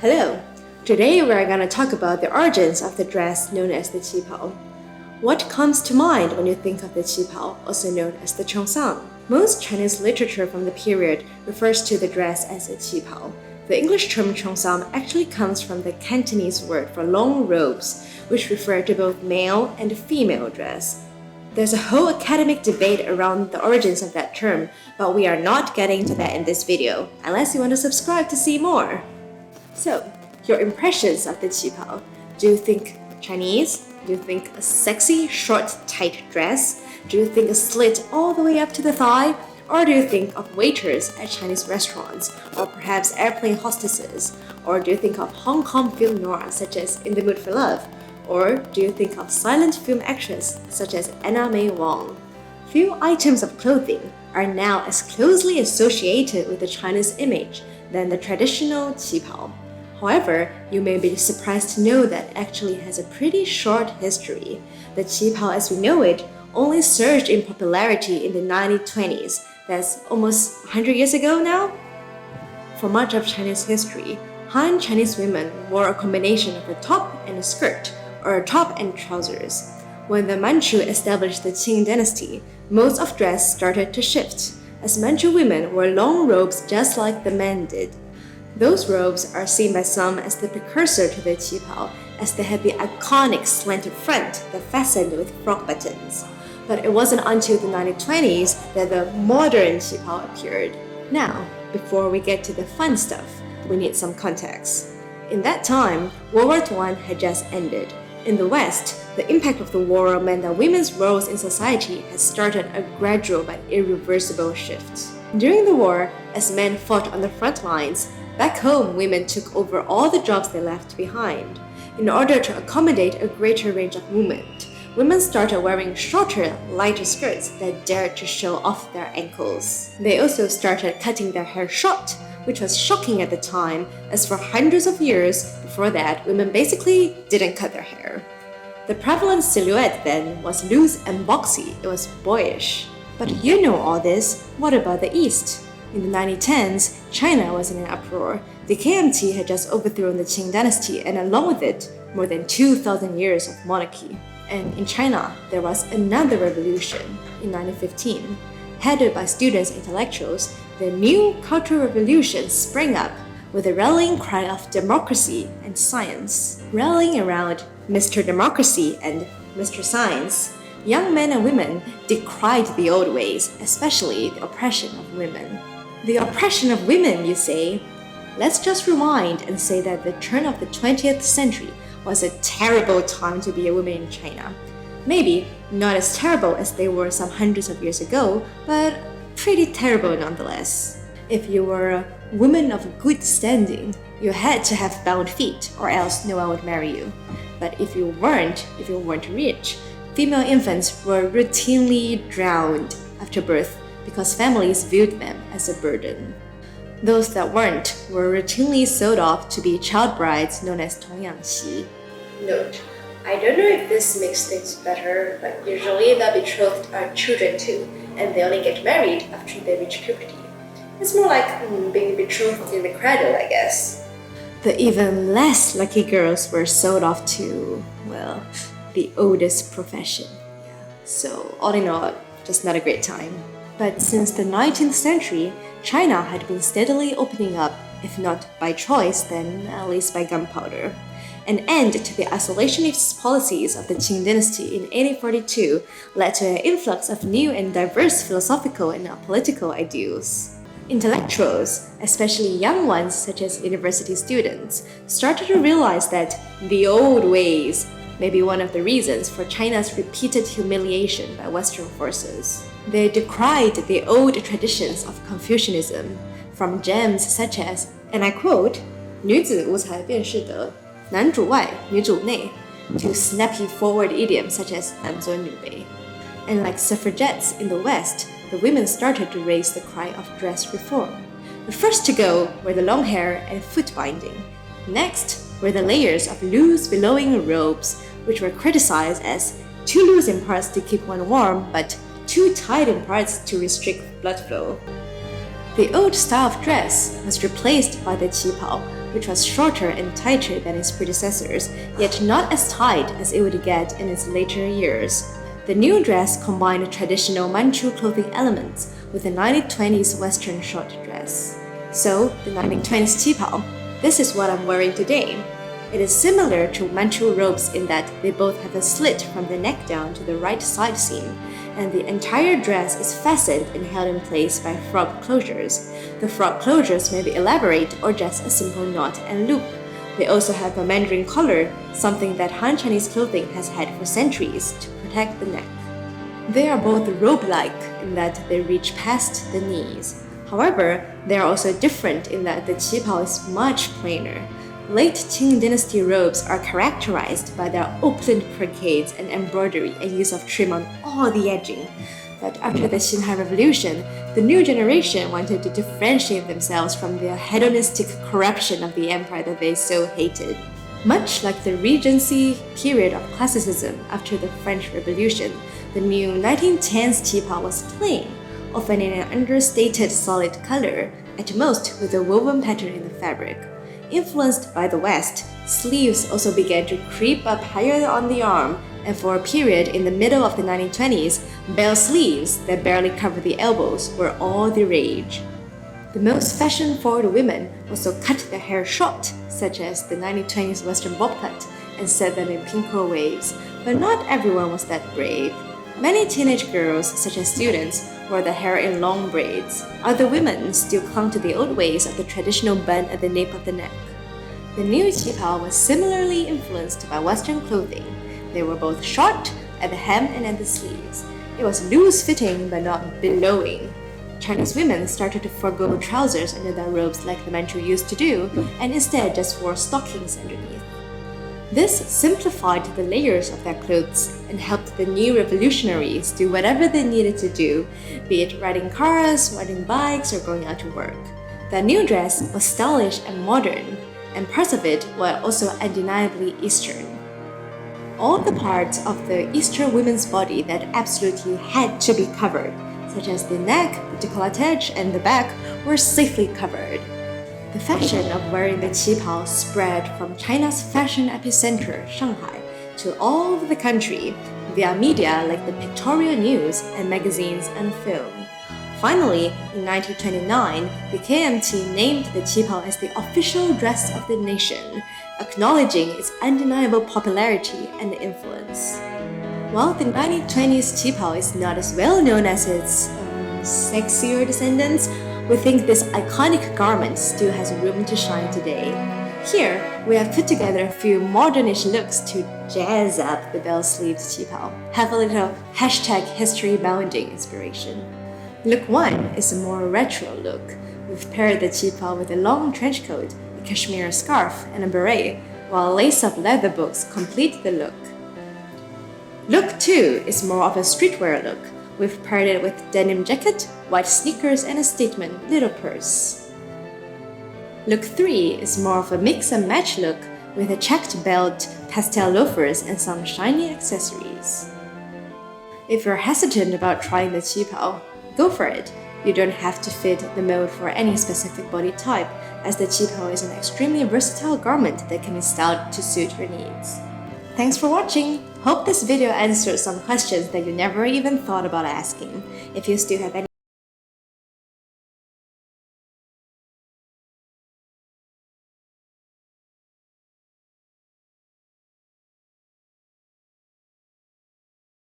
Hello! Today we're going to talk about the origins of the dress known as the Qipao. What comes to mind when you think of the Qipao, also known as the Cheongsam? Most Chinese literature from the period refers to the dress as a Qipao. The English term Cheongsam actually comes from the Cantonese word for long robes, which refer to both male and female dress. There's a whole academic debate around the origins of that term, but we are not getting to that in this video, unless you want to subscribe to see more. So, your impressions of the Qipao. Do you think Chinese? Do you think a sexy, short, tight dress? Do you think a slit all the way up to the thigh? Or do you think of waiters at Chinese restaurants? Or perhaps airplane hostesses? Or do you think of Hong Kong film noir such as In the Mood for Love? Or do you think of silent film actress such as Anna May Wong? Few items of clothing are now as closely associated with the Chinese image than the traditional Qipao. However, you may be surprised to know that it actually has a pretty short history. The Qipao as we know it only surged in popularity in the 1920s. That's almost 100 years ago now. For much of Chinese history, Han Chinese women wore a combination of a top and a skirt, or a top and trousers. When the Manchu established the Qing dynasty, modes of dress started to shift, as Manchu women wore long robes just like the men did. Those robes are seen by some as the precursor to the Qipao, as they had the iconic slanted front that fastened with frog buttons. But it wasn't until the 1920s that the modern Qipao appeared. Now, before we get to the fun stuff, we need some context. In that time, World War I had just ended. In the West, the impact of the war meant that women's roles in society had started a gradual but irreversible shift. During the war, as men fought on the front lines, back home women took over all the jobs they left behind. In order to accommodate a greater range of movement, women started wearing shorter, lighter skirts that dared to show off their ankles. They also started cutting their hair short, which was shocking at the time, as for hundreds of years before that, women basically didn't cut their hair. The prevalent silhouette then was loose and boxy. It was boyish. But you know all this, what about the East? In the 1910s, China was in an uproar. The KMT had just overthrown the Qing dynasty and along with it, more than 2,000 years of monarchy. And in China, there was another revolution in 1915. Headed by students and intellectuals, the new Cultural Revolution sprang up with a rallying cry of democracy and science. Rallying around Mr. Democracy and Mr. Science, young men and women decried the old ways, especially the oppression of women. The oppression of women, you say? Let's just rewind and say that the turn of the 20th century was a terrible time to be a woman in China. Maybe not as terrible as they were some hundreds of years ago, but pretty terrible nonetheless. If you were a woman of good standing, you had to have bound feet or else no one would marry you. But if you weren't rich, female infants were routinely drowned after birth because families viewed them as a burden. Those that weren't were routinely sold off to be child brides known as 童养媳. Note, I don't know if this makes things better, but usually the betrothed are children too, and they only get married after they reach puberty. It's more like being betrothed in the cradle, I guess. The even less lucky girls were sold off to, well, the oldest profession. So all in all, just not a great time. But since the 19th century, China had been steadily opening up, if not by choice, then at least by gunpowder. An end to the isolationist policies of the Qing dynasty in 1842 led to an influx of new and diverse philosophical and political ideals. Intellectuals, especially young ones such as university students, started to realize that the old ways may be one of the reasons for China's repeated humiliation by Western forces. They decried the old traditions of Confucianism, from gems such as, and I quote, 女子无才便是德, 男主外女主内, to snappy forward idioms such as 男尊女卑. And like suffragettes in the West, the women started to raise the cry of dress reform. The first to go were the long hair and foot binding. Next were the layers of loose billowing robes, which were criticized as too loose in parts to keep one warm, but too tight in parts to restrict blood flow. The old style of dress was replaced by the Qipao, which was shorter and tighter than its predecessors, yet not as tight as it would get in its later years. The new dress combined traditional Manchu clothing elements with the 1920s Western short dress. So, the 1920s Qipao. This is what I'm wearing today. It is similar to Manchu robes in that they both have a slit from the neck down to the right side seam, and the entire dress is fastened and held in place by frog closures. The frog closures may be elaborate or just a simple knot and loop. They also have a mandarin collar, something that Han Chinese clothing has had for centuries to protect the neck. They are both robe-like in that they reach past the knees. However, they are also different in that the qipao is much plainer. Late Qing dynasty robes are characterized by their opulent brocades and embroidery and use of trim on all the edging. But after the Xinhai Revolution, the new generation wanted to differentiate themselves from the hedonistic corruption of the empire that they so hated. Much like the Regency period of classicism after the French Revolution, the new 1910s qipao was plain, often in an understated solid color, at most with a woven pattern in the fabric. Influenced by the West, sleeves also began to creep up higher on the arm, and for a period in the middle of the 1920s, bell sleeves that barely covered the elbows were all the rage. The most fashion-forward women also cut their hair short, such as the 1920s Western bob cut, and set them in pinko waves, but not everyone was that brave. Many teenage girls, such as students, wore the hair in long braids. Other women still clung to the old ways of the traditional bun at the nape of the neck. The new qipao was similarly influenced by Western clothing. They were both short at the hem and at the sleeves. It was loose-fitting but not billowing. Chinese women started to forego trousers under their robes like the Manchu used to do, and instead just wore stockings underneath. This simplified the layers of their clothes and helped the new revolutionaries do whatever they needed to do, be it riding cars, riding bikes, or going out to work. The new dress was stylish and modern, and parts of it were also undeniably Eastern. All the parts of the Eastern women's body that absolutely had to be covered, such as the neck, the décolletage, and the back, were safely covered. The fashion of wearing the qipao spread from China's fashion epicenter, Shanghai, to all over the country via media like the pictorial news and magazines and film. Finally, in 1929, the KMT named the qipao as the official dress of the nation, acknowledging its undeniable popularity and influence. While the 1920s qipao is not as well known as its sexier descendants, we think this iconic garment still has room to shine today. Here, we have put together a few modernish looks to jazz up the bell-sleeved qipao. Have a little #historybounding inspiration. Look 1 is a more retro look. We've paired the qipao with a long trench coat, a cashmere scarf, and a beret, while lace-up leather boots complete the look. Look 2 is more of a streetwear look. We've paired it with denim jacket, white sneakers, and a statement little purse. Look 3 is more of a mix-and-match look with a checked belt, pastel loafers, and some shiny accessories. If you're hesitant about trying the qipao, go for it. You don't have to fit the mold for any specific body type, as the qipao is an extremely versatile garment that can be styled to suit your needs. Thanks for watching! Hope this video answered some questions that you never even thought about asking. If you still have any